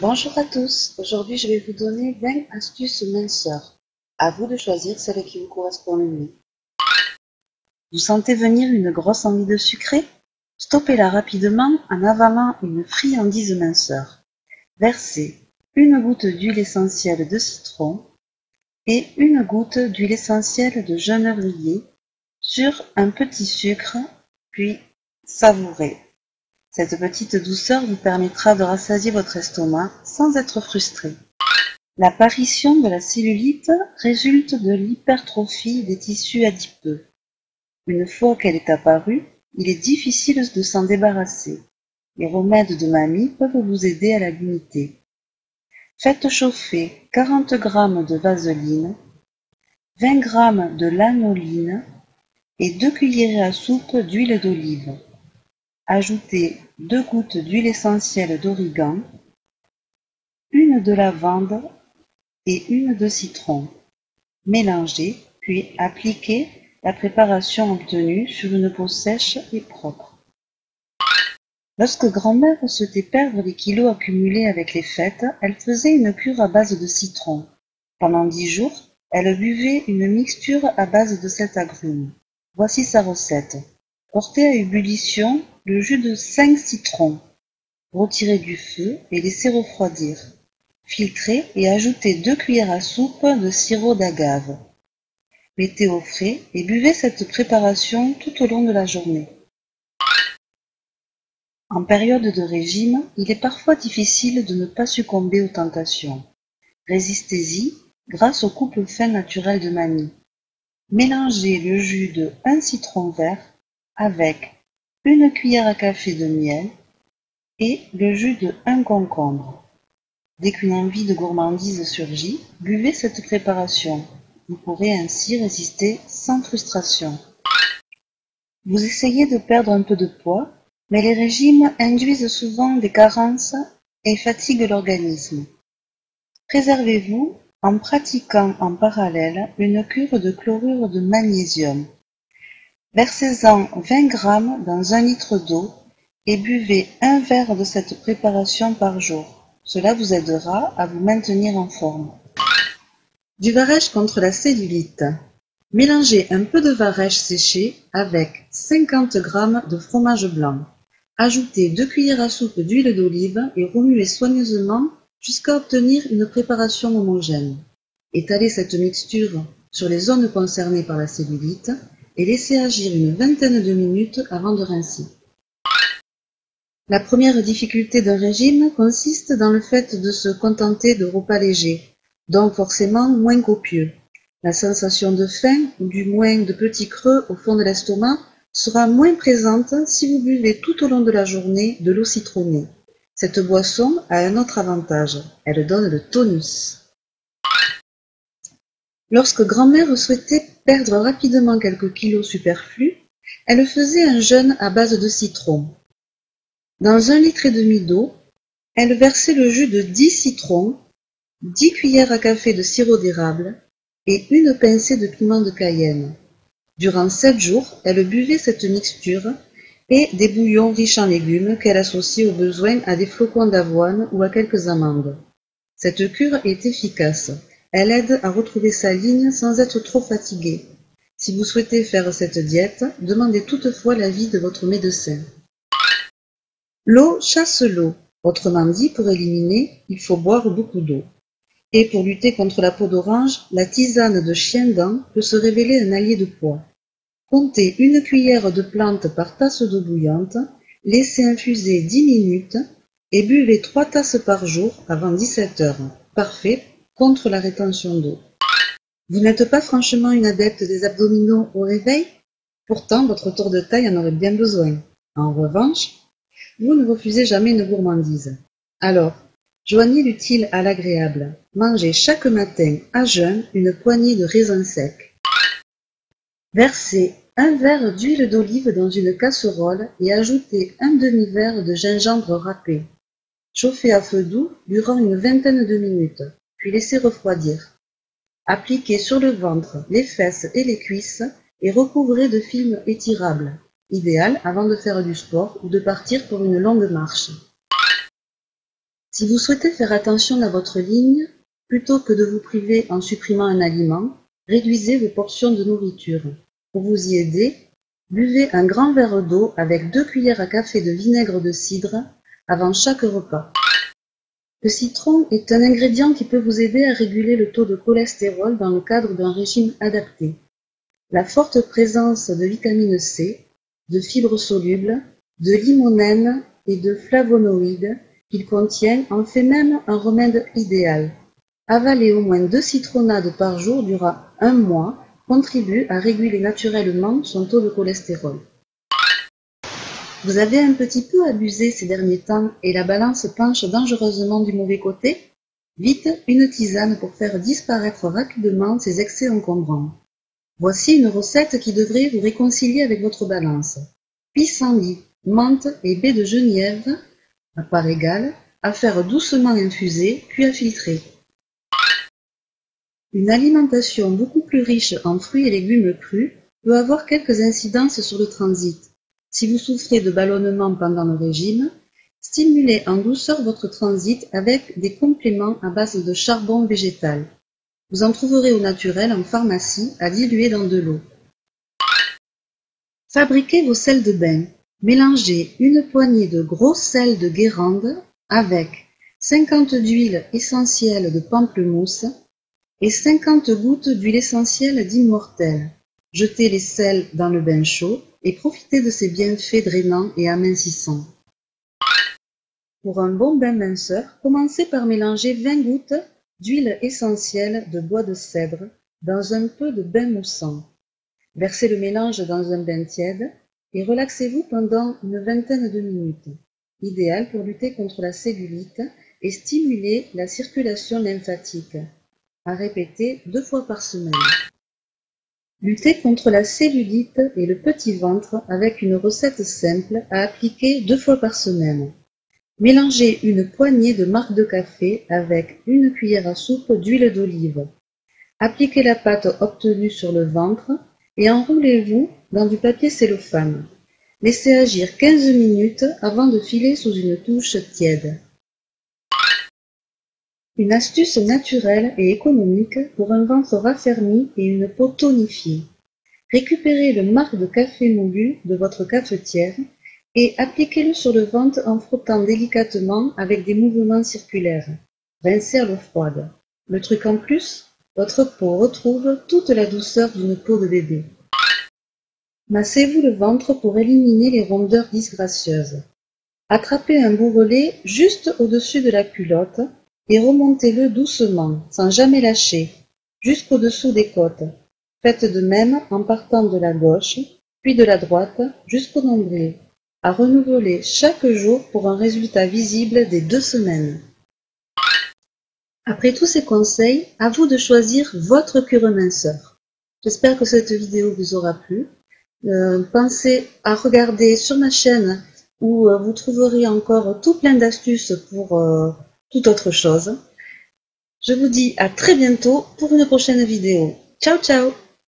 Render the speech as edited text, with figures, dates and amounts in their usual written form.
Bonjour à tous, aujourd'hui je vais vous donner 20 astuces minceur. À vous de choisir celle qui vous correspond le mieux. Vous sentez venir une grosse envie de sucré? Stoppez-la rapidement en avalant une friandise minceur. Versez une goutte d'huile essentielle de citron et une goutte d'huile essentielle de genévrier sur un petit sucre, puis savourez. Cette petite douceur vous permettra de rassasier votre estomac sans être frustré. L'apparition de la cellulite résulte de l'hypertrophie des tissus adipeux. Une fois qu'elle est apparue, il est difficile de s'en débarrasser. Les remèdes de mamie peuvent vous aider à la limiter. Faites chauffer 40 g de vaseline, 20 g de lanoline et 2 cuillerées à soupe d'huile d'olive. Ajoutez 2 gouttes d'huile essentielle d'origan, une de lavande et une de citron. Mélangez, puis appliquez la préparation obtenue sur une peau sèche et propre. Lorsque grand-mère souhaitait perdre les kilos accumulés avec les fêtes, elle faisait une cure à base de citron. Pendant 10 jours, elle buvait une mixture à base de cet agrume. Voici sa recette. Portez à ébullition le jus de 5 citrons. Retirez du feu et laissez refroidir. Filtrez et ajoutez 2 cuillères à soupe de sirop d'agave. Mettez au frais et buvez cette préparation tout au long de la journée. En période de régime, il est parfois difficile de ne pas succomber aux tentations. Résistez-y grâce au coupe fin naturel de mamie. Mélangez le jus de 1 citron vert avec une cuillère à café de miel et le jus de 1 concombre. Dès qu'une envie de gourmandise surgit, buvez cette préparation. Vous pourrez ainsi résister sans frustration. Vous essayez de perdre un peu de poids, mais les régimes induisent souvent des carences et fatiguent l'organisme. Préservez-vous en pratiquant en parallèle une cure de chlorure de magnésium. Versez-en 20 g dans 1 litre d'eau et buvez un verre de cette préparation par jour. Cela vous aidera à vous maintenir en forme. Du varech contre la cellulite. Mélangez un peu de varech séché avec 50 g de fromage blanc. Ajoutez 2 cuillères à soupe d'huile d'olive et remuez soigneusement jusqu'à obtenir une préparation homogène. Étalez cette mixture sur les zones concernées par la cellulite et laissez agir une vingtaine de minutes avant de rincer. La première difficulté d'un régime consiste dans le fait de se contenter de repas légers, donc forcément moins copieux. La sensation de faim, ou du moins de petits creux au fond de l'estomac, sera moins présente si vous buvez tout au long de la journée de l'eau citronnée. Cette boisson a un autre avantage, elle donne le tonus. Lorsque grand-mère souhaitait perdre rapidement quelques kilos superflus, elle faisait un jeûne à base de citron. Dans 1,5 litre d'eau, elle versait le jus de 10 citrons, 10 cuillères à café de sirop d'érable et une pincée de piment de cayenne. Durant 7 jours, elle buvait cette mixture et des bouillons riches en légumes qu'elle associait au besoin à des flocons d'avoine ou à quelques amandes. Cette cure est efficace. Elle aide à retrouver sa ligne sans être trop fatigué. Si vous souhaitez faire cette diète, demandez toutefois l'avis de votre médecin. L'eau chasse l'eau. Autrement dit, pour éliminer, il faut boire beaucoup d'eau. Et pour lutter contre la peau d'orange, la tisane de chien-dent peut se révéler un allié de poids. Comptez 1 cuillère de plante par tasse d'eau bouillante, laissez infuser 10 minutes et buvez 3 tasses par jour avant 17 heures. Parfait contre la rétention d'eau. Vous n'êtes pas franchement une adepte des abdominaux au réveil? Pourtant, votre tour de taille en aurait bien besoin. En revanche, vous ne refusez jamais une gourmandise. Alors, joignez l'utile à l'agréable. Mangez chaque matin à jeun une poignée de raisins secs. Versez un verre d'huile d'olive dans une casserole et ajoutez un demi-verre de gingembre râpé. Chauffez à feu doux durant une vingtaine de minutes, puis laissez refroidir. Appliquez sur le ventre, les fesses et les cuisses et recouvrez de films étirables, idéal avant de faire du sport ou de partir pour une longue marche. Si vous souhaitez faire attention à votre ligne, plutôt que de vous priver en supprimant un aliment, réduisez vos portions de nourriture. Pour vous y aider, buvez un grand verre d'eau avec 2 cuillères à café de vinaigre de cidre avant chaque repas. Le citron est un ingrédient qui peut vous aider à réguler le taux de cholestérol dans le cadre d'un régime adapté. La forte présence de vitamine C, de fibres solubles, de limonène et de flavonoïdes qu'il contient en fait même un remède idéal. Avaler au moins 2 citronnades par jour durant 1 mois contribue à réguler naturellement son taux de cholestérol. Vous avez un petit peu abusé ces derniers temps et la balance penche dangereusement du mauvais côté? Vite, une tisane pour faire disparaître rapidement ces excès encombrants. Voici une recette qui devrait vous réconcilier avec votre balance. Pissenlit, menthe et baies de genièvre, à part égale, à faire doucement infuser, puis à filtrer. Une alimentation beaucoup plus riche en fruits et légumes crus peut avoir quelques incidences sur le transit. Si vous souffrez de ballonnement pendant le régime, stimulez en douceur votre transit avec des compléments à base de charbon végétal. Vous en trouverez au naturel en pharmacie à diluer dans de l'eau. Fabriquez vos sels de bain. Mélangez une poignée de gros sel de Guérande avec 50 d'huile essentielle de pamplemousse et 50 gouttes d'huile essentielle d'immortel. Jetez les sels dans le bain chaud et profitez de ses bienfaits drainants et amincissants. Pour un bon bain minceur, commencez par mélanger 20 gouttes d'huile essentielle de bois de cèdre dans un peu de bain moussant. Versez le mélange dans un bain tiède et relaxez-vous pendant une vingtaine de minutes, idéal pour lutter contre la cellulite et stimuler la circulation lymphatique. À répéter 2 fois par semaine. Lutter contre la cellulite et le petit ventre avec une recette simple à appliquer 2 fois par semaine. Mélangez une poignée de marc de café avec une cuillère à soupe d'huile d'olive. Appliquez la pâte obtenue sur le ventre et enroulez-vous dans du papier cellophane. Laissez agir 15 minutes avant de filer sous une douche tiède. Une astuce naturelle et économique pour un ventre raffermi et une peau tonifiée. Récupérez le marc de café moulu de votre cafetière et appliquez-le sur le ventre en frottant délicatement avec des mouvements circulaires. Rincez à l'eau froide. Le truc en plus, votre peau retrouve toute la douceur d'une peau de bébé. Massez-vous le ventre pour éliminer les rondeurs disgracieuses. Attrapez un bourrelet juste au-dessus de la culotte et remontez-le doucement, sans jamais lâcher, jusqu'au-dessous des côtes. Faites de même en partant de la gauche, puis de la droite, jusqu'au nombril, à renouveler chaque jour pour un résultat visible des 2 semaines. Après tous ces conseils, à vous de choisir votre cure minceur. J'espère que cette vidéo vous aura plu. Pensez à regarder sur ma chaîne où vous trouverez encore tout plein d'astuces pour toute autre chose. Je vous dis à très bientôt pour une prochaine vidéo. Ciao ciao!